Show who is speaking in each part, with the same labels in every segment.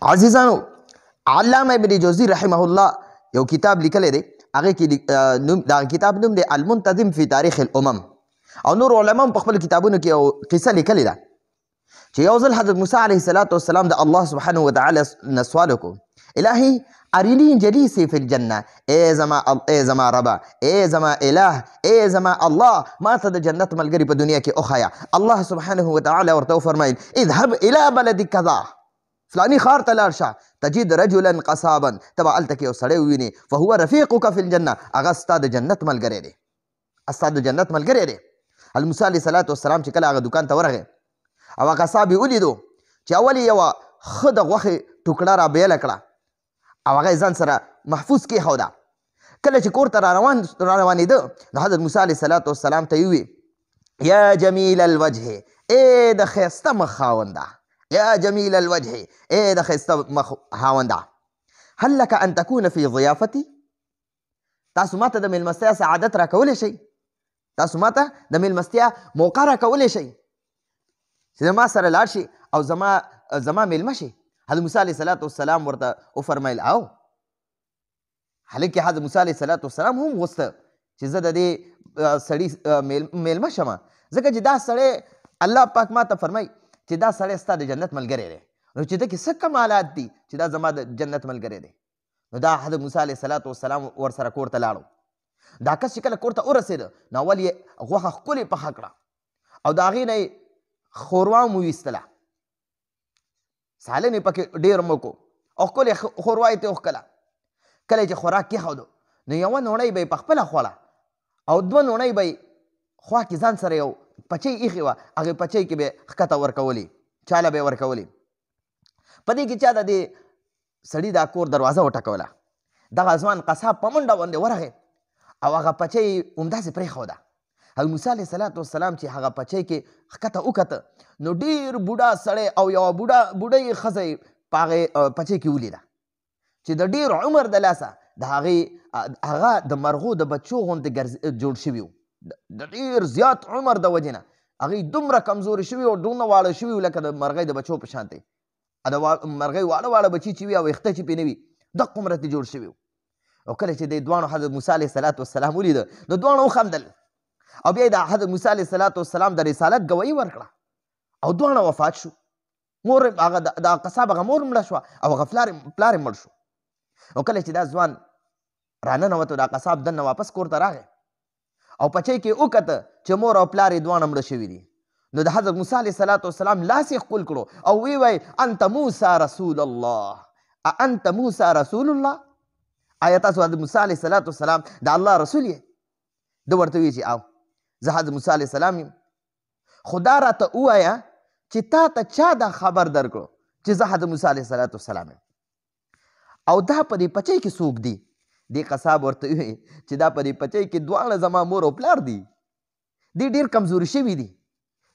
Speaker 1: عزیزانو، علامه ابن جوزی رحمه الله یو کتاب لیکلی دی. هغې کې د کتاب نوم دی المنتظم فی تاریخ الامم. او نور علما هم په خپل کتابونو کې یو قصه لیکلې ده چې یو ځل حضرت موسی علیه السلام د الله سبحانه وتعالی نه سوال وکړو: الهی ارینی جلیسی فی الجنه، ای زما ربه، ای زما اله، ای زما الله، ما ته د جنت ملګري په دنیا کې وښیه. الله سبحانه وتعالی ورته وفرمیل: اذهب الی بلد کذا، فلانی ښار ته لاړ شه، تجد رجلا قصابا، ته به هلته کې یو سړی ووینې، فهو رفیقک فی الجنه، هغه ستا د جنت ملګری دی، ستا د جنت ملګری دی. موسی علیه السلام چې کله هغه دکان ته ورغی او هغه قصاب یې ولیدو چې اول یې یوه ښه د غوښې ټوکړه را بیله کړه او هغه یې ځان سره محفوظ کېښوده. کله چې کور ته روانېده نو حضرت موسی علیه السلام ته یې وویل: یا جمیل الوجه، ای د ښایسته مخ خاونده، یا جمیل الوجه، ای د ښایسته مخ خاونده، هل لک ان تکون فی ضیافتي، تاسو ماته د میلمستیا سعادت را کولی شئ؟ تاسو ماته د میلمستیا موقع را کولی شئ چې زما سره لاړ شي او زما میلمه شي؟ حضرت موسی علیه السلام ورته وفرمیل: او. هلکې حضرت موسی علیه السلام هم غوسته چې زه د دې سړي میلمه شمه، ځکه چې دا سړی الله پاک ما ته فرمی چې دا سړی ستا د جنت ملګری دی، نو چې ده کې څه کمالات دي چې دا زما د جنت ملګری دی. نو دا حضرت موسی علیه السلام ورسره کور ته لاړو. دا کس چې کله کور ته ورسېده نو اول یې غوښه ښکلې پخه کړه او د هغې نه یې ښوروا هم وویستله، سالن یې پکې ډېر مکو او ښکلې ښوروا یې ترې وښکله. کله چې خوراک کېښودو نو یوه نوڼۍ به یې پخپله خوړه او دوه نوڼۍ به یې خوا کې ځان سره یو پچۍ ایښې وه، هغې پچۍ کې به یې ښکته ورکولې، چاله به یې ورکولې. په دې کې چا د دې سړي دا کور دروازه وټکوله. دغه ځوان قصاب په منډه باندې ورغی او هغه پچۍ همداسې پرېښوده. حضرت موسی علیه السلام چې هغه پچۍ کې ښکته وکته نو ډېر بوډا سړی او یوه بوډۍ ښځه یې په هغې پچۍ کې ولیده چې د ډېر عمر د لاسه د هغه د مرغو د بچو غوندې جوړ شوي وو، د ډېر زیات عمر د وجې نه هغې دومره کمزوري شوي او دومره واړه شوي وو لکه د مرغۍ د بچو په شانتې. د مرغۍ واړه بچي چې وي او ویښته چې پرې نه وي دغه عمره ترې جوړ شوي وو. او کله چې د دواړو حضرت موسی علیه السلام ولیده نو دواړو وخندل او بیا یې د حضرت موسی علیه السلام د رسالت ګویي ورکړه او دواړه وفات شو. مور هغه د قصاب هغه مور مړه شوه او هغه پلار یې مړ شو. او کله چې دا ځوان راننوتو دا قصاب دننه واپس کور ته راغی او پچۍ کې وکته چې مور او پلار یې دواړه مړه شوي دي. نو د حضرت موسی علیه السلام لاس یې ښکل کړو او وی وی: انت موسی رسول الله، انت موسی رسول الله، آیا تاسو حضرت موسی علیه السلام د الله رسول یې؟ ده ورته ویل چې او زه حضرت موسی علیه السلام یم، خو دا راته ووایه چې تا ته چا دا خبر درکړو چې زه حضرت موسی علیه السلام یم او دا په دې پچۍ کې څوک دي؟ دې قصاب ورته وویل چې دا په دې پچۍ کې دواړه زما مور او پلار دي، دې ډېر کمزوري شوي دي،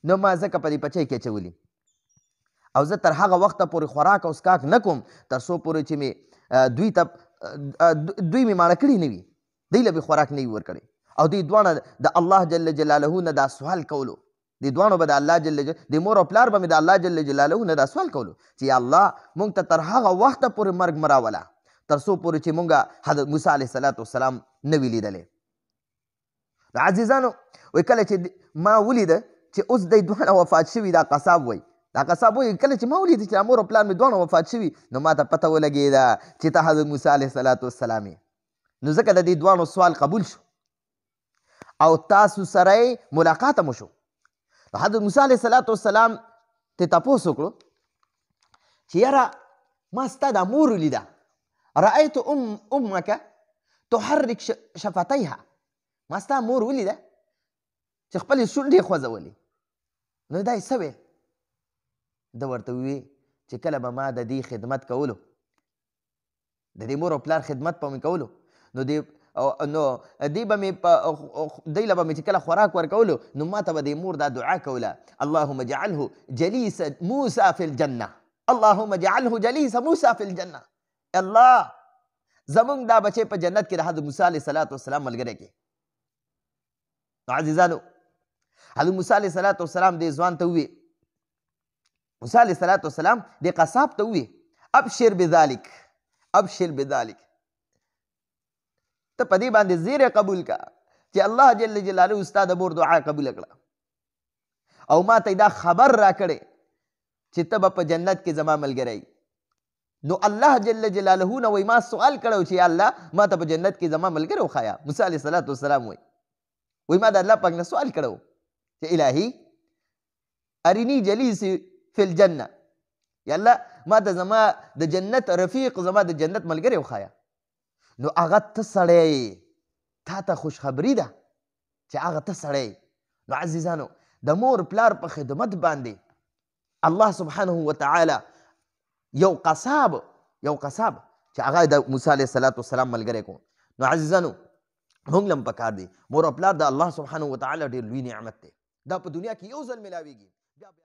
Speaker 1: نو ما ځکه په دې پچۍ کې اچولي او زه تر هغه وخته پورې خوراک او څښاک نه کوم تر څو پورې چې مې دوی مې ماړه کړي نه وي، دوی له مې خوراک نه وي ورکړی. او دوی دواړه د الله جل جلاله نه دا سوال کولو، دې دواړو به د الله د مور او پلار به مې د الله جل جلاله نه دا سوال کولو چې یا الله مونږ ته تر هغه وخته پورې مرګ مه راوله تر څو پورې چې مونږ حضرت موسی علیه السلام نه وي لیدلی. عزیزانو، وایي کله چې ما ولیده چې اوس دی دواړه وفات شوي، دا قصاب وایي کله چې ما ولیده چې مور او پلار مې دواړه وفات شوي نو ما ته پته ولګېده چې ته حضرت موسی علیه السلام یې. نو ځکه د دې دواړو سوال قبول شو او تاسو سره یې ملاقات هم وشو. نو حضرت موسی علیه السلام ته تپوس وکړو چې یاره ما ستا دا مور ولیده، رأیت امک تحرک شفتیها، ما ستا مور ولیده چې خپلې شونډې خوځولې. نو دا یې څه ویل؟ ده ورته وویل چې کله به ما د دې خدمت کولو، د دې مور او پلار خدمت به مې کولو نو دوی له به مې چې کله خوراک ورکولو نو ما ته به دې مور دا دعا کوله: اللهم اجعله جلیس موسی فی الجنه، اللهم اجعله جلیس موسی فی الجنه، الله زمونږ دا بچی په جنت کې د حضرت موسی علیه السلام ملګری کې. عزیزانو، حضرت موسی علیه السلام دې ځوان ته وویل، موسی علیه السلام دې قصاب ته وویل: ابشر بذلک ابشر بذلک. ته په دې باندې زیری قبول کا چې الله جل جلاله ستا د مور دعا قبول کړه او ما ته دا خبر را کړی چې ته به په جنت کې زما ملګری. نو الله جل جلاله نه وایي ما سوال کړی چې یا الله ما ته په جنت کې زما ملګری وښایه. موسی علیه السلام وایي ما د الله پاک نه سوال کړی چې الهي ارینی جلیسی فی الجنه، یا الله ما ته زما د جنت رفیق زما د جنت ملګری وښایه. نو هغه ته سړی تا ته خوشخبري ده چې هغه ته سړی. نو عزیزانو د مور پلار په خدمت باندې الله سبحانه وتعالی یو قصاب چې هغه د موسی علیه السلام ملګری کو. نو عزیزانو موږ لم پکار دی مور او پلار د الله سبحانه وتعالی ډېر لوی نعمت دی. دا په دنیا کې یو ځل ملاویږي.